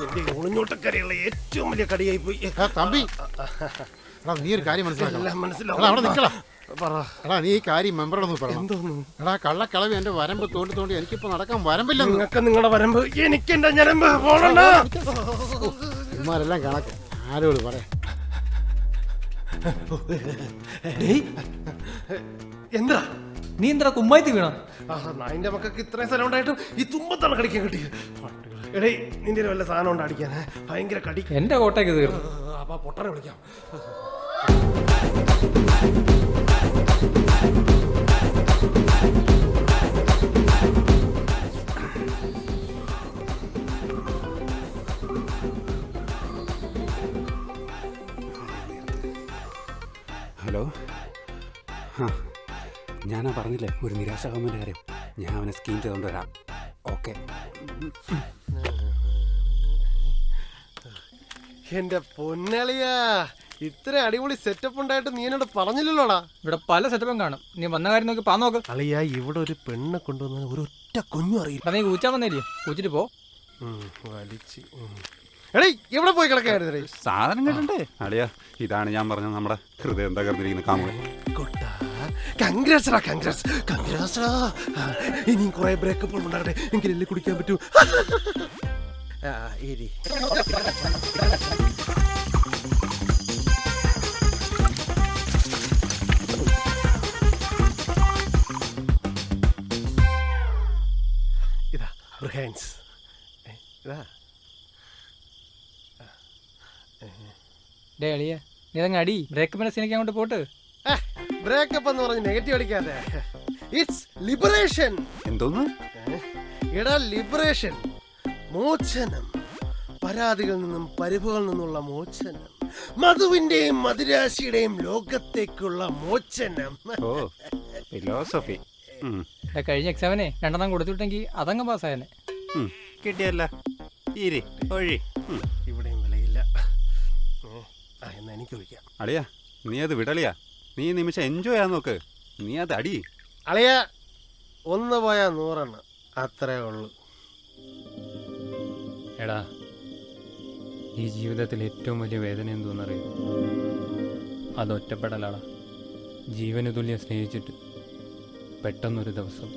എന്റെ ഒളിഞ്ഞോട്ടക്കരയുള്ള ഏറ്റവും വലിയ കടിയായി പോയി. തമ്പി നീ ഒരു കാര്യം മനസ്സിലാവും. നീ ഈ കാര്യം മെമ്പറോടൊന്ന് പറഞ്ഞു. എടാ കള്ളക്കളവി എന്റെ വരമ്പ് തോണ്ടി എനിക്കിപ്പോ നടക്കാൻ വരമ്പില്ല. നിങ്ങൾക്ക് നിങ്ങളുടെ വരമ്പ്, എനിക്ക് എന്റെ ഞരമ്പ്. ഇമാരെല്ലാം കണക്ക് ആരോട് പറയാ. എന്താ നീ എന്താ കുമ്മായിത്തി വീണ? നായിന്റെ മക്കൾക്ക് ഇത്രയും സ്ഥലം ഉണ്ടായിട്ടും ഈ തുമ്പത്താണ് കടിക്കാൻ കിട്ടിയത്. എടേ നിന്റെ വല്ല സാധനം ഉണ്ട് അടിക്കാൻ? ഭയങ്കര കടി. എന്റെ കോട്ടയ്ക്ക് തീർന്നു. അപ്പൊ പൊട്ടനെ വിളിക്കാം. ഹലോ, ഞാനാ പറഞ്ഞില്ലേ ഒരു നിരാശാകമ്മൻ്റെ കാര്യം. ഞാൻ അവനെ സ്കീം ചെയ്തുകൊണ്ട് വരാം. ഓക്കെ. എന്റെ പൊന്നളിയാ, ഇത്ര അടിപൊളി സെറ്റപ്പ് ഉണ്ടായിട്ട് നീ എന്നോട് പറഞ്ഞില്ലല്ലോടാ. ഇവിടെ പല സെറ്റപ്പും കാണും. നീ വന്ന കാര്യം നോക്കി പാ നോക്ക്. അളിയാ, ഇവിടെ ഒരു പെണ്ണ് കൊണ്ടുവന്ന ഒരു ഒറ്റ കുഞ്ഞും അറിയില്ല. നീ കൂച്ചാൻ വന്നില്ലേ? കൂച്ചിട്ട് പോ. വലിച്ച് എടേ എവിടെ പോയി കിടക്കായിരുന്നു? സാധനം കേട്ടണ്ടേ അളിയാ? ഇതാണ് ഞാൻ പറഞ്ഞത്, നമ്മുടെ ഹൃദയം തകർന്നിരിക്കുന്ന കാമുകൻ. ഇനിയും കുറെ ബ്രേക്കപ്പ് ഉണ്ടാകട്ടെ, എങ്കിലല്ലേ കുടിക്കാൻ പറ്റൂ. ഇതാ ബ്രഹാൻസ്. ഇതാ ഡേ അളിയ, നീ അതങ്ങ് അടി. ബ്രേക്കപ്പിന്റെ സീനൊക്കെ അങ്ങോട്ട് പോട്ട്. ബ്രേക്കപ്പ് എന്ന് പറഞ്ഞ് നെഗറ്റീവ് അടിക്കാതെ. It's liberation. എന്തോന്ന്? എടാ ലിബറേഷൻ, മോചനം. പരാതികളിൽ നിന്നും പരിഭവങ്ങളിൽ നിന്നുള്ള മോചനം. മധുവിന്റെയും മധുരാശിയുടെയും ലോകത്തേക്കുള്ള മോചനം. ഓ ഫിലോസഫി. കഴിഞ്ഞ എക്സാമിനെ 2 കൊടുത്തിട്ടെങ്കിൽ അതങ്ങ് പാസ്സായനെ. കിട്ടിയല്ല ഒഴി. ഇവിടെയും വിലയില്ല. എന്നാ എനിക്ക് ഒഴിക്കാം. അളിയാ, നീ അത് വിടളിയാ. നീ നിമിഷം എൻജോയ് ചെയ്യാൻ നോക്ക്. നീ അത് അടി. അളിയ, 1 പോയാ 100, അത്രേ ഉള്ളൂ. എടാ, ഈ ജീവിതത്തിൽ ഏറ്റവും വലിയ വേദന എന്തോന്നറിയും? അത് ഒറ്റപ്പെടലാടാ. ജീവന് തുല്യം സ്നേഹിച്ചിട്ട് പെട്ടെന്നൊരു ദിവസം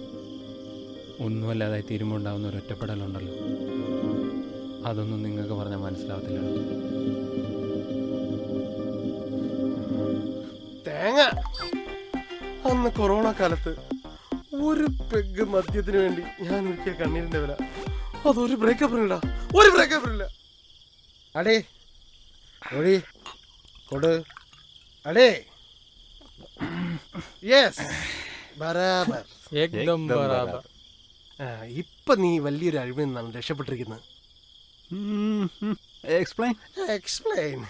ഒന്നുമല്ലാതായി തീരുമ്പോൾ ഉണ്ടാകുന്ന ഒരു ഒറ്റപ്പെടലുണ്ടല്ലോ, അതൊന്നും നിങ്ങൾക്ക് പറഞ്ഞാൽ മനസ്സിലാവത്തില്ല. തേങ്ങ, അന്ന് കൊറോണ കാലത്ത് ഒരു പെഗ് മദ്യത്തിന് വേണ്ടി ഞാൻ ഒരിക്കൽ കണ്ണീരിന്റെ വില. അതൊരു ബ്രേക്കപ്പിനില്ല, ഒരു ബ്രേക്കപ്പിനില്ല. അടേ ഒഴി കൊടു. അടേ യെസ്, ബരാബർ. ഇപ്പൊ നീ വലിയൊരു അഴിവിൽ നിന്നാണ് രക്ഷപ്പെട്ടിരിക്കുന്നത്. എക്സ്പ്ലെയിൻ. എക്സ്പ്ലെയിൻ.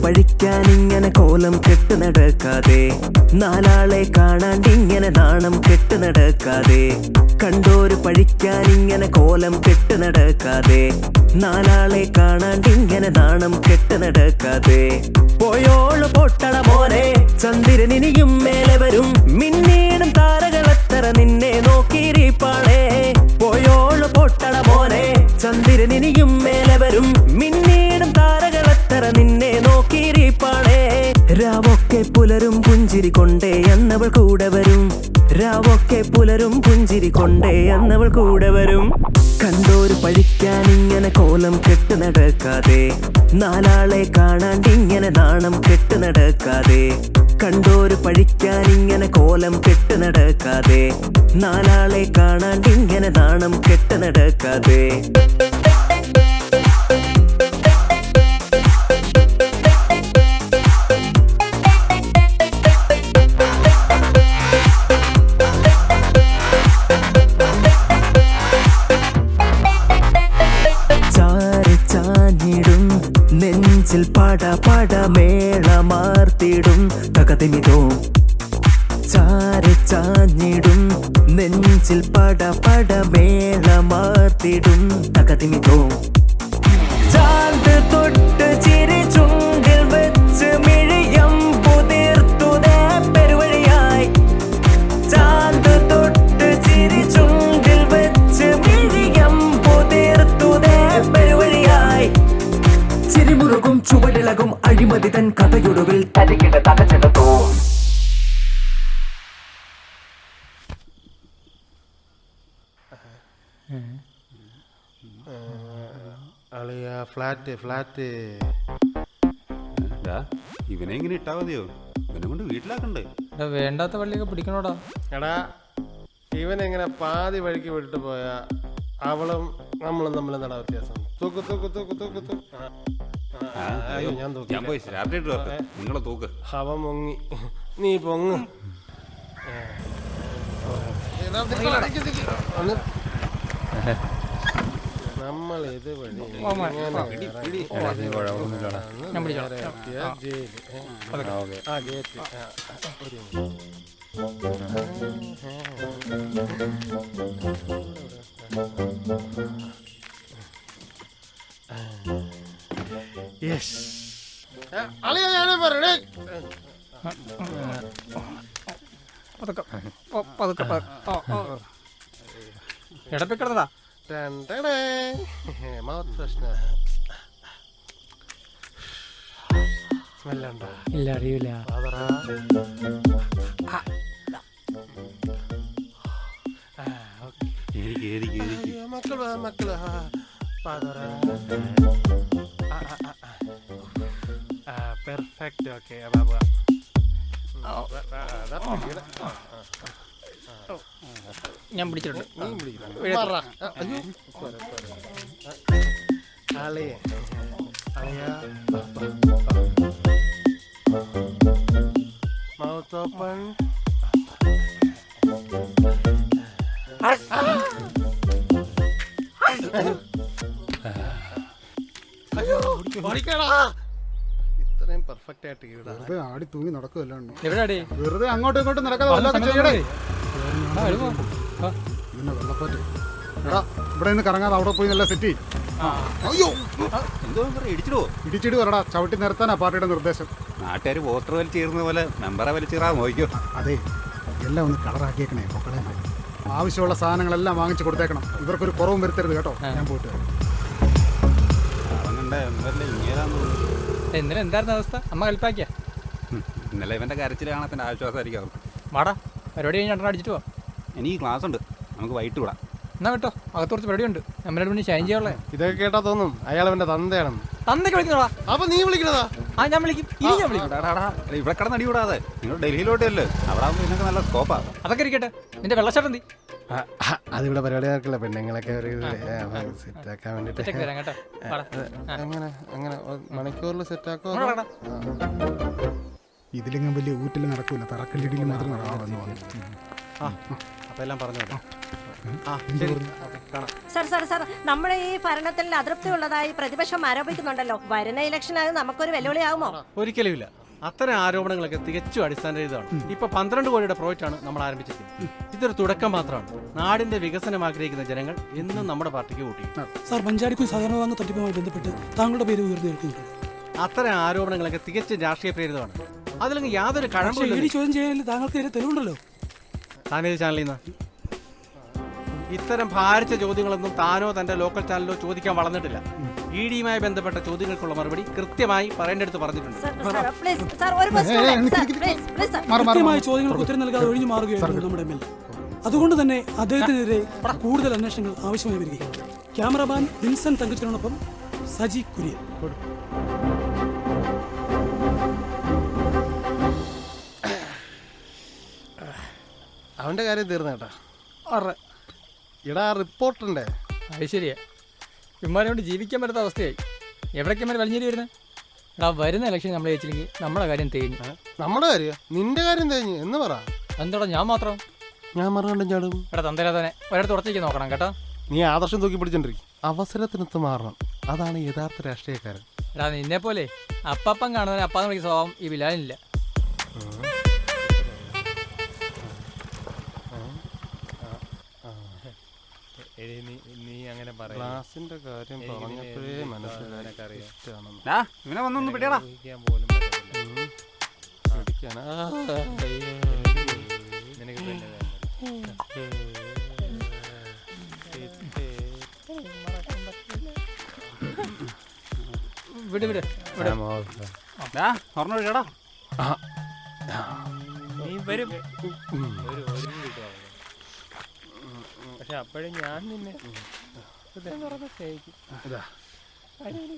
പഠിക്കാനിങ്ങനെ കോലം കെട്ട് നടക്കാതെ, നാലാളെ കാണാണ്ടിങ്ങനെ നാണം കെട്ട് നടക്കാതെ. കണ്ടോര് പഴിക്കാനിങ്ങനെ കോലം കെട്ട് നടക്കാതെ, നാലാളെ കാണാണ്ടിങ്ങനെ നാണം കെട്ട് നടക്കാതെ. പോയോള് പൊട്ടട മോനെ, ചന്ദ്രനിനിയും മേലെ വരും. മിന്നീടും താരകളെത്ര നിന്നെ നോക്കിയിരിപ്പാളേ. പോയോള് പൊട്ടട മോനെ, ചന്ദ്രനിനിയും മേലെ വരും. മിന്നീടും താരകളെത്ര നിന്നെ നോക്കിയിരിപ്പാളേ. രാവൊക്കെ പുലരും പുഞ്ചിരി കൊണ്ടേ എന്നവൾ കൂടെ വരും. രാവൊക്കെ പുലരും പുഞ്ചിരി കൊണ്ടേ എന്നവൾ കൂടെ വരും. കണ്ടോര് പഴിക്കാനിങ്ങനെ കോലം കെട്ട് നടക്കാതെ, നാലാളെ കാണാണ്ടിങ്ങനെ നാണം കെട്ട് നടക്കാതെ. കണ്ടോര് പഴിക്കാനിങ്ങനെ കോലം കെട്ട് നടക്കാതെ, നാലാളെ കാണാണ്ടിങ്ങനെ നാണം കെട്ട് നടക്കാതെ. നെഞ്ചിൽ പട പട മേളമാർത്തിടും തകതിമിതോ ചാരി ചാഞ്ഞിടും നെഞ്ചിൽ പട പട മേളമാർത്തിടും തകതിമിതോ ചാന്ത് തൊട്ട് ചിരി ചുണ്ടിൽ വെച്ച് മിഴിയം പുതിർത്തുതേ പെരുവഴിയായി ചാന്ത് തൊട്ട് ചിരി ചുണ്ടിൽ വെച്ച് മിഴിയം പുതിർത്തുതേ പെരുവഴിയായി ചിരിമുറുകും ചുവടിളകും അഴിമതി തൻ കഥയൊടുവിൽ തരികിട തകച്ചെടുത്തോ അളിയ ഫ്ലാറ്റ് ഇവനെ ഇങ്ങനെ ഇട്ടാ മതിയോ? ഇവനെ കൊണ്ട് വീട്ടിലാക്കണ്ടേ? എടാ വേണ്ടാത്ത വള്ളിയൊക്കെ പിടിക്കണോടാ. എടാ ഇവനെങ്ങനെ പാതി വഴിക്ക് വിട്ടിട്ട് പോയാ അവളും നമ്മളും തമ്മിൽ എന്താ വ്യത്യാസം? തൂക്ക് തൂക്ക് തൂക്ക് തൂക്ക് തൂക്ക്. അയ്യോ ഞാൻ തൂക്കി. ഞാൻ പോയി സ്റ്റാർട്ട് വരട്ടെ. നിങ്ങളെ തൂക്ക്. അവൻ മുങ്ങി, നീ പൊങ്ങ്. നമ്മൾ ഇത് വഴി ഞാൻ പിടിച്ചോളാം. അളിയ ഞാനേ പറയണേ. എടപ്പിക്കടന്നടാ. സ്മെല്ലുണ്ടോ? ഇല്ല അറിയില്ല. മക്കള് പെർഫെക്റ്റ്. ഓക്കെ ഞാൻ പിടിച്ചിട്ടുണ്ട്. Mouth open. ഇത്രയും പെർഫെക്റ്റ് ആയിട്ട് വെറുതെ ആടി തൂങ്ങി നടക്കുമല്ലോ. എവിടെയാടി? വെറുതെ അങ്ങോട്ടും ഇങ്ങോട്ടും നടക്കാതെ വല്ലതൊക്കെ ചെയ്യണേ. പിന്നെ വെള്ളപ്പാറ്റ്. എടാ ഇവിടെ നിന്ന് കറങ്ങാതെ അവിടെ പോയി നല്ല സെറ്റ്. അയ്യോ ഇടിച്ചിട്ട് വരടാ. ചവിട്ടി നിർത്താനാ പാർട്ടിയുടെ നിർദ്ദേശം. നാട്ടുകാർ വോട്ടർ വലിച്ചേരുന്ന പോലെ മെമ്പറെ വലിച്ചേറാൻ നോക്കിയോ? അതെ എല്ലാം ഒന്ന് കളറാക്കിയേക്കണേ. പൊക്കളെ ആവശ്യമുള്ള സാധനങ്ങളെല്ലാം വാങ്ങിച്ചു കൊടുത്തേക്കണം. ഇവർക്കൊരു കുറവും വരുത്തരുത് കേട്ടോ. ഞാൻ പോയിട്ട് ഇന്നലെ എന്തായിരുന്നു അവസ്ഥ? അമ്മ കളിപ്പാക്കിയ ഇന്നലെ ഇവന്റെ കരച്ചിൽ കാണാത്തിന്റെ ആശ്വാസമായിരിക്കും അവർക്ക്. വാടാ, പരിപാടി കഴിഞ്ഞ് രണ്ടെണ്ണം അടിച്ചിട്ട് പോവാം. എനിക്ക് ക്ലാസ് ഉണ്ട്, നമുക്ക് വൈകിട്ട് വിടാം. എന്നാ കേട്ടോ, അകത്ത് കുറച്ച് പരിപാടിയുണ്ട്. നമ്മളെ വേണ്ടി ഷൈൻ ചെയ്യാനുള്ളേ. ഇതൊക്കെ കേട്ടാ തോന്നും അയാൾ അവന്റെ തന്തയാണെന്ന്. തന്നൊക്കെ വിളിക്കുന്നോടാ. അപ്പൊ നീ വിളിക്കണതാ? ആ ഞാൻ വിളിക്കും. ഇനി ഞാൻ വിളിക്കും. ഇവിടെ കിടന്ന് അടി വിടാതെ നിങ്ങൾ ഡൽഹിയിലോട്ടല്ലേ, അവിടെ ആകുമ്പോൾ ഇതിനൊക്കെ നല്ല സ്കോപ്പാ. അതൊക്കെ ഇരിക്കട്ടെ. നിന്റെ വെള്ളച്ചാട്ടം എന്തി? അതിവിടെ പരിപാടി നടക്കില്ല. പെണ്ണുങ്ങളൊക്കെ സെറ്റാക്കാൻ വേണ്ടിട്ട് വരാം കേട്ടോ. അങ്ങനെ അങ്ങനെ മണിക്കൂറിൽ സെറ്റാക്കോ? ഇതിലെങ്കിലും വലിയ ഊറ്റിൽ നടക്കൂല. തറക്കല്ലിടിയിൽ മാത്രം നടക്കാമെന്ന് പറഞ്ഞു. അപ്പൊ എല്ലാം പറഞ്ഞു. സാർ നമ്മുടെ ഈ ഭരണത്തിൽ അതൃപ്തി ഉള്ളതായി പ്രതിപക്ഷം ആരോപിക്കുന്നുണ്ടല്ലോ. വരുന്ന ഇലക്ഷൻ അത് നമുക്കൊരു വെല്ലുവിളിയാകുമോ? ഒരിക്കലുമില്ല. അത്തരം ആരോപണങ്ങളൊക്കെ തികച്ചും അടിസ്ഥാനരഹിതമാണ്. ഇപ്പൊ 12 കോടിയുടെ പ്രോജക്റ്റാണ് നമ്മൾ ആരംഭിച്ചിരിക്കുന്നത്. ഇതൊരു തുടക്കം മാത്രമാണ്. നാടിന്റെ വികസനം ആഗ്രഹിക്കുന്ന ജനങ്ങൾ എന്നും നമ്മുടെ പാർട്ടിക്ക് വോട്ട് ചെയ്യും. സാർ, പഞ്ചാരിക്കും സഹകരണ ബാങ്ക് തട്ടിപ്പുമായി ബന്ധപ്പെട്ട് താങ്കളുടെ പേര് ഉയർന്നു നിൽക്കുന്നു. അത്തരം ആരോപണങ്ങളൊക്കെ തികച്ചും രാഷ്ട്രീയ പ്രേരിതമാണ്. അതിലെങ്കിൽ യാതൊരു പക്ഷേ കഴമ്പില്ല. ഇടി ചോദ്യം ചെയ്യാനില്ല, താങ്കൾക്ക് തെളിവുണ്ടല്ലോ. താനേത് ചാനലിൽ നിന്ന് ഇത്തരം ഭാരിച്ച ചോദ്യങ്ങളൊന്നും താനോ തന്റെ ലോക്കൽ ചാനലോ ചോദിക്കാൻ വളർന്നിട്ടില്ല. ഇ ഡിയുമായി ബന്ധപ്പെട്ട ചോദ്യങ്ങൾക്കുള്ള മറുപടി കൃത്യമായി പറയേണ്ടടുത്ത് പറഞ്ഞിട്ടുണ്ട്. കൃത്യമായ ചോദ്യങ്ങൾക്ക് ഉത്തരം നൽകാതെ ഒഴിഞ്ഞു മാറുകയായിരുന്നു നമ്മുടെ എം എൽ എ. അതുകൊണ്ട് തന്നെ അദ്ദേഹത്തിനെതിരെ കൂടുതൽ അന്വേഷണങ്ങൾ ആവശ്യമായി വരികയാണ്. ക്യാമറമാൻ വിൻസൻ തങ്കച്ചനോടൊപ്പം സജി കുര്യൻ. അവന്റെ കാര്യം തീർന്നേട്ടാ. ഇടാ റിപ്പോർട്ടുണ്ട്. അത് ശരിയാ. ഇമ്മാരെ കൊണ്ട് ജീവിക്കാൻ പറ്റാത്ത അവസ്ഥയായി. എവിടേക്കന്മാർ വലിഞ്ഞേരി വരുന്നത്? എടാ, വരുന്ന ഇലക്ഷൻ നമ്മൾ ജയിച്ചില്ലെങ്കിൽ നമ്മളെ കാര്യം തേഞ്ഞു. നമ്മുടെ കാര്യം? നിന്റെ കാര്യം തേഞ്ഞു എന്ന് പറ. എന്താടാ ഞാൻ മാത്രം? ഞാൻ മറുകണ്ടും ചാടും. എടാ തന്തരാതനെ ഒരിടത്ത് ഉറച്ചേക്ക് നോക്കണം കേട്ടോ. നീ ആദർശം തൂക്കി പിടിച്ചോണ്ടിരിക്കും. അവസരത്തിനൊത്ത് മാറണം. അതാണ് യഥാർത്ഥ രാഷ്ട്രീയക്കാരൻ. എടാ നിന്നെ പോലെ അപ്പം കാണുന്നതിന് അപ്പാന്ന് വിളിക്കുന്ന സ്വഭാവം ഈ ബിലാലിനില്ല. നീ അങ്ങനെ ക്ലാസിന്റെ കാര്യം പറഞ്ഞപ്പോഴേ മനസ്സിലായി. ഇവനെ വന്നൊന്ന് പിടിയടാ. പോലും പിടിക്കാനാ? നിനക്ക് പിന്നെ വിട് വിട് വിട്. ഓർമ്മ പിടിയടാ. നീ വരും പക്ഷെ അപ്പോഴും ഞാൻ നിന്നെ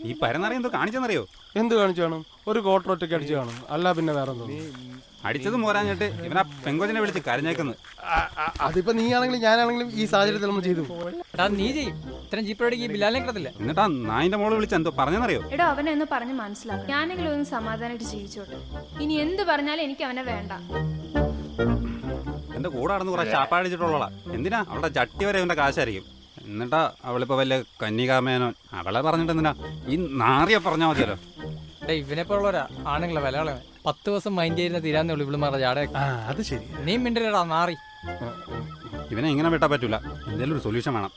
ഈ പരന്നറിയ എന്തോ കാണിച്ചെന്നറിയോ? എന്ത് കാണിച്ചു കാണും? ഒരു ക്വാർട്ടർ ഒറ്റയ്ക്ക് അടിച്ചു കാണും, അല്ല പിന്നെ വേറെ എന്തോ. അടിച്ചത് മോരാഞ്ഞിട്ട് ഇവനാ പെങ്കൊച്ചിനെ വിളിച്ച് കരഞ്ഞേക്കുന്നു. അതിപ്പോ നീ ആണെങ്കിലും ഞാനാണെങ്കിലും ഈ സാഹചര്യത്തിൽ നമ്മൾ ചെയ്തു. എടാ നീ ചെയ്യും. ഇത്രയും ജീപ്പറോടേക്ക് ഈ ബിലാലിനെ കിട്ടത്തില്ല. എന്നിട്ടാ നായിന്റെ മോള് വിളിച്ച് എന്തോ പറഞ്ഞെന്നറിയോ? എടോ അവനെ ഒന്ന് പറഞ്ഞ് മനസ്സിലാക്കാം. ഞാനെങ്കിലും ഒന്ന് സമാധാനമായിട്ട് ജീവിച്ചോട്ടെ. ഇനി എന്ത് പറഞ്ഞാലും എനിക്ക് അവനെ വേണ്ട. എന്റെ കൂടെ നടന്ന് കുറെ ചാപ്പാടിച്ചിട്ടുള്ളതാ. എന്തിനാ? അവളുടെ ചട്ടി വരെ ഇവന്റെ കാശായിരിക്കും. എന്നിട്ടാ അവളിപ്പോ വല്ല കന്യകാമേനോൻ. അവളെ പറഞ്ഞിട്ട് എന്തിനാ? ഈ നാറിയെ പറഞ്ഞാ മതിയല്ലോ. ഇവനെ പോലുള്ളവരാ ആണുങ്ങളെ വില കളയാൻ. 10 ദിവസം മൈൻഡ് ചെയ്യുന്ന തീരാന്നേ ഉള്ളൂ ഇവിളുമാരുടെ ജാട. അത് ശരി. നീ മിണ്ടടാ നാറി. ഇവനെ ഇങ്ങനെ വിട്ടാ പറ്റൂല. എന്തെങ്കിലും ഒരു സൊല്യൂഷൻ വേണം.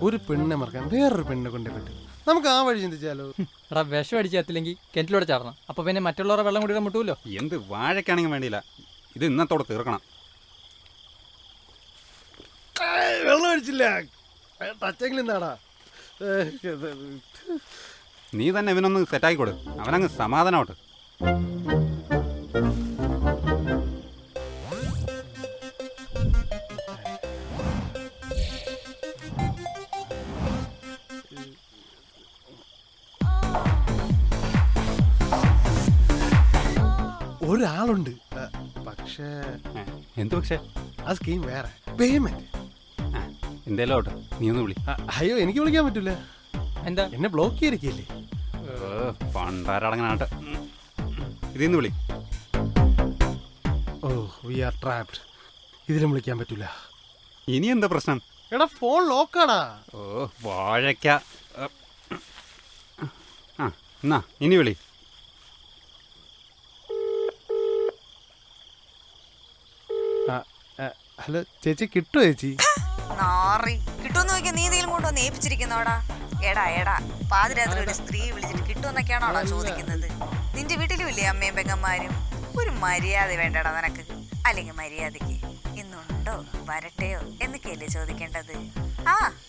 ഒരു പെണ്ണെ മറക്കാൻ വേറൊരു പെണ്ണെ കൊണ്ടേ പറ്റും. നമുക്ക് ആ വഴി ചിന്തിച്ചാലോ? എടാ വിഷം അടിച്ച് എത്തില്ലെങ്കിൽ കിണറ്റിലൂടെ ചാടണം. അപ്പൊ പിന്നെ മറ്റുള്ളവരുടെ വെള്ളം കുടിക്കാൻ മുട്ടൂല്ലോ. എന്ത് വാഴക്കാണെങ്കിൽ വേണ്ടിയില്ല, ഇത് ഇന്നത്തോടെ തീർക്കണം. വെള്ളം അടിച്ചില്ല, ടച്ചെങ്കിലും എന്താടാ? നീ തന്നെ ഇവനൊന്ന് സെറ്റാക്കി കൊടു. അവനങ്ങ് സമാധാനമാവട്ടെ. ഒരാളുണ്ട്, പക്ഷേ എന്ത് പക്ഷേ? ആ സ്കീം വേറെ. പേയ്മെന്റ് എന്തേലും ആവട്ടെ, നീ ഒന്ന് വിളി. അയ്യോ എനിക്ക് വിളിക്കാൻ പറ്റൂല. എന്താ? എന്നെ ബ്ലോക്ക് ചെയ്തിരിക്കല്ലേ? പണ്ടാരടങ്ങനാട്ടെ. ഇതിന്ന് വിളി. ഓ വി ആർ ട്രാപ്ഡ്. ഇതിലും വിളിക്കാൻ പറ്റൂല. ഇനി എന്താ പ്രശ്നം? എടാ ഫോൺ ലോക്കാടാ. ഓ വാഴയ്ക്ക. ആ എന്നാ ഇനി വിളി. ഹലോ ചേച്ചി, കിട്ടുമോ ചേച്ചി? കിട്ടുമെന്ന് നോക്കിയാൽ നീ എന്തെങ്കിലും കൊണ്ടുവന്ന് ഏൽപ്പിച്ചിരിക്കുന്നോടാ. എടാ പാതിരാത്രി ഒരു സ്ത്രീ വിളിച്ചിട്ട് കിട്ടുമെന്നൊക്കെയാണോടാ ചോദിക്കുന്നത്? നിന്റെ വീട്ടിലും ഇല്ലേ അമ്മയും പെങ്ങന്മാരും? ഒരു മര്യാദ വേണ്ടടാ നിനക്ക്. അല്ലെങ്കിൽ മര്യാദക്ക് ഇന്നുണ്ടോ വരട്ടെയോ എന്നൊക്കെയല്ലേ ചോദിക്കേണ്ടത്.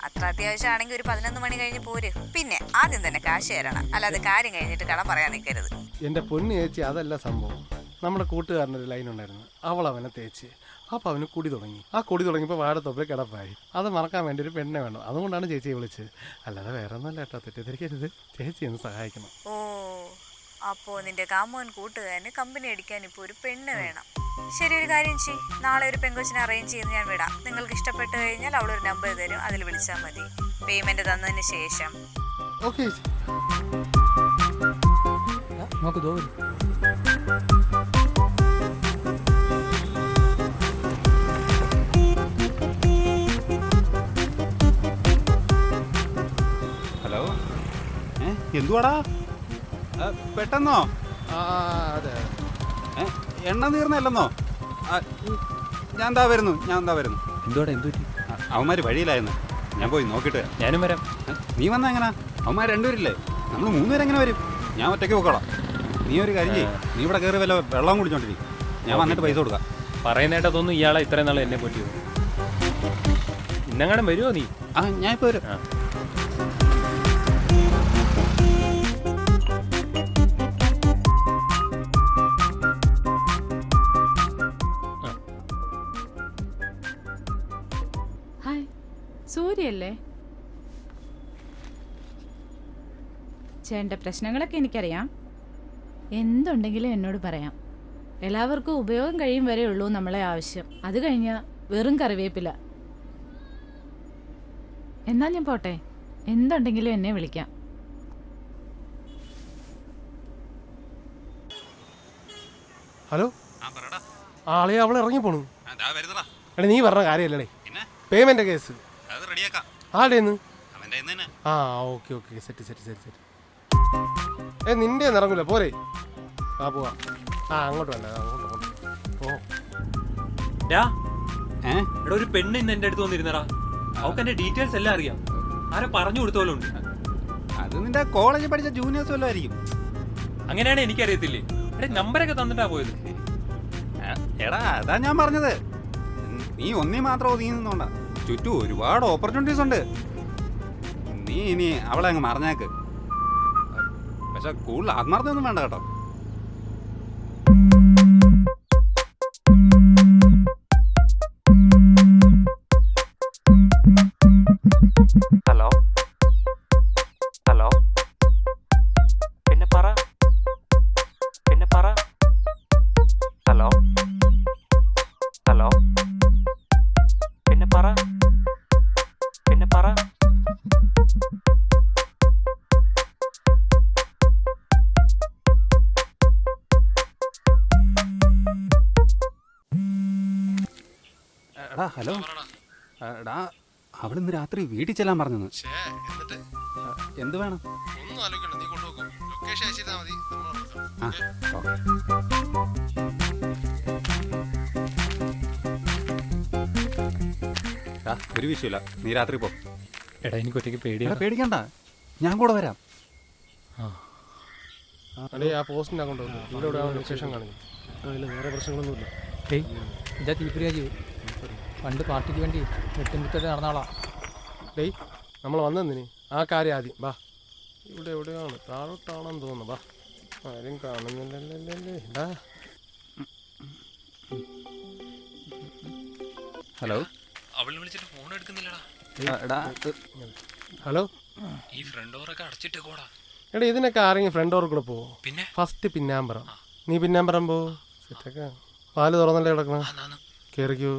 അത്ര അത്യാവശ്യമാണെങ്കിൽ ഒരു 11 മണി കഴിഞ്ഞ് പോര്. പിന്നെ ആദ്യം തന്നെ കാശ് തരണം, അല്ലാതെ കാര്യം കഴിഞ്ഞിട്ട് കടം പറയാൻ നിൽക്കരുത്. എൻ്റെ പൊന്നു ചേച്ചി, അതല്ല സംഭവം. നമ്മുടെ കൂട്ടുകാരനൊരു ലൈൻ ഉണ്ടായിരുന്നു. അവൾ അവനെ തേച്ച്, അപ്പോൾ അവന് കുടി തുടങ്ങി. ആ കുടി തുടങ്ങിയപ്പോൾ വാഴത്തൊപ്പേ കിടപ്പായി. അത് മറക്കാൻ വേണ്ടി ഒരു പെണ്ണെ വേണം. അതുകൊണ്ടാണ് ചേച്ചിയെ വിളിച്ചത്, അല്ലാതെ വേറെ ഒന്നുമല്ല കേട്ടോ. തെറ്റിദ്ധരിക്കരുത്, ചേച്ചി ഒന്ന് സഹായിക്കണം. ഓ അപ്പോ നിന്റെ കാമോൻ കൂട്ടുകാരന് കമ്പനി അടിക്കാൻ ഇപ്പോൾ ഒരു പെണ്ണ് വേണം. ശരി, ഒരു കാര്യം ചെയ്യ്. നാളെ ഒരു പെങ്കൊച്ചിനെ അറേഞ്ച് ചെയ്ത് ഞാൻ വിടാം. നിങ്ങൾക്ക് ഇഷ്ടപ്പെട്ട് കഴിഞ്ഞാൽ അവളൊരു നമ്പർ തരും, അതിൽ വിളിച്ചാൽ മതി. പേയ്മെന്റ് തന്നതിന് ശേഷം. ഓക്കെ ചേച്ചി. നോക്ക് തോന്നും. ഹലോ, എന്തുവാടാ പെട്ടെന്നോ? അതെ, എണ്ണ തീർന്നല്ലെന്നോ? ഞാൻ എന്താ വരുന്നു. എന്തോടെ എന്തു? അവന്മാർ വഴിയിലായിരുന്നു, ഞാൻ പോയി നോക്കിയിട്ട് ഞാനും വരാം. നീ വന്നാ എങ്ങനാ? അവന്മാർ 2 പേരില്ലേ? നമ്മൾ 3 പേരെങ്ങനെ വരും? ഞാൻ ഒറ്റയ്ക്ക് പോക്കോളാം. നീ ഒരു കാര്യം ചെയ്യ്, നീ ഇവിടെ കയറി വല്ല വെള്ളം കുടിച്ചോണ്ടിരിക്കും. ഞാൻ വന്നിട്ട് പൈസ കൊടുക്കാം. പറയുന്നേട്ടതൊന്നും ഇയാളെ ഇത്രയും നാൾ എന്നെ പറ്റിയോ? ഇന്നങ്ങാനും വരുമോ നീ? ഞാൻ ഇപ്പോൾ വരും. ഹായ്, സൂര്യല്ലേ? ചേട്ടൻ്റെ പ്രശ്നങ്ങളൊക്കെ എനിക്കറിയാം. എന്തുണ്ടെങ്കിലും എന്നോട് പറയാം. എല്ലാവർക്കും ഉപയോഗം കഴിയും വരെ ഉള്ളൂ നമ്മളെ ആവശ്യം. അത് കഴിഞ്ഞാൽ വെറും കറിവേപ്പില. എന്നാൽ ഞാൻ പോട്ടെ. എന്തുണ്ടെങ്കിലും എന്നെ വിളിക്കാം. ഹലോ, ആളെ അവൾ ഇറങ്ങി പോണു. എടാ നീ പറഞ്ഞ കാര്യമല്ലേ പേയ്മെന്റ് കേസ്? ആടേന്ന്? Okay set. നിന്റെ ഇറങ്ങൂല പോരെ. ആ പോവാ. ആ അങ്ങോട്ട് വേണ്ട, അങ്ങോട്ട് ഓ. എടാ ഒരു പെണ്ണ് ഇന്ന് എന്റെ അടുത്ത് വന്നിരുന്നടാ. അവൾക്ക് എന്റെ ഡീറ്റെയിൽസ് എല്ലാം അറിയാം. ആരെ പറഞ്ഞു കൊടുത്തോലും ഉണ്ട്. അത് നിന്റെ കോളേജിൽ പഠിച്ച ജൂനിയേഴ്സ് വല്ലതും ആയിരിക്കും. അങ്ങനെയാണ് എനിക്കറിയത്തില്ലേ. എടാ നമ്പരൊക്കെ തന്നിട്ടാ പോയത്. എടാ അതാ ഞാൻ പറഞ്ഞത്, നീ ഒന്നേ മാത്രം ഒതുങ്ങിന്നോണ്ട, ചുറ്റും ഒരുപാട് ഓപ്പർച്യൂണിറ്റീസ് ഉണ്ട്. നീ ഇനി അവളെ അങ്ങ് മറഞ്ഞേക്ക്. പക്ഷെ കൂടുതൽ ആത്മാർത്ഥമൊന്നും വേണ്ട കേട്ടോ. ഹലോ ഹലോ പിന്നെ പറ ഹലോ ഹലോ പിന്നെ പറ എടാ ഹലോ, എടാ അവളിന്ന് രാത്രി വീട്ടിൽ ചെല്ലാൻ പറഞ്ഞെന്ന്. എന്ത് വേണം? ഒന്നും ആലോചിക്കണ്ട, നീ കൊണ്ടുപോകും. ലൊക്കേഷൻ അയച്ചാൽ മതി. ഒരു വിഷയമില്ല, നീ രാത്രി പോ. എടാ എനിക്ക് ഒറ്റയ്ക്ക് പേടിയാ. പേടിക്കണ്ട, ഞാൻ കൂടെ വരാം. അല്ലേ ആ പോസ്റ്റിനെ കൊണ്ടുപോകും. ഇവിടെ ലൊക്കേഷൻ കാണിക്കും. അതിൽ വേറെ പ്രശ്നങ്ങളൊന്നുമില്ല. ഏയ് ഇതാ തീപ്പൊരി രാജീവ്. പണ്ട് പാർട്ടിക്ക് വേണ്ടി വെട്ടുമ്പുത്തോട്ട് നടന്നാളാ. ഡേയ് നമ്മൾ വന്നെന്തിന്? ആ കാര്യം ആദ്യം വാ. ഇവിടെ എവിടെയാണ്? താഴോട്ടാണെന്ന് തോന്നുന്നു. വാ, ആരും കാണുന്നില്ലല്ലേ. ഹലോ. അവള് വിളിച്ചിട്ട് ഫോൺ എടുക്കുന്നില്ലടാ. ഹലോ. ഈ ഫ്രണ്ട് ഡോറൊക്കെ അടച്ചിട്ട് കൂടാ. എടാ ഇതിനൊക്കെ ആരെങ്കിലും ഫ്രണ്ട് ഡോർ കൂടെ പോവോ? പിന്നെ ഫസ്റ്റ് പിന്നാമ്പറം. നീ പിന്നാമ്പറം പോ. സെറ്റൊക്കെ പാല് തുറന്നല്ലേ കിടക്കണം. കേറിക്കോ.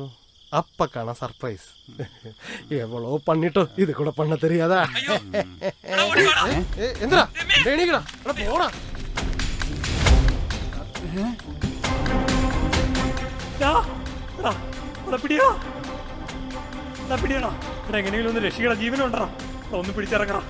அப்ப காண சர்ப்ரைஸ். எவ்வளோ பண்ணிட்டோ இது கூட பண்ண தெரியாதா? எந்திரா வேணிக்கடா போடா. എങ്ങനെയെങ്കിലും ഒന്ന് രക്ഷിക്കടാ, ജീവനുണ്ടാ. ഒന്ന് പിടിച്ചിറങ്ങടാ.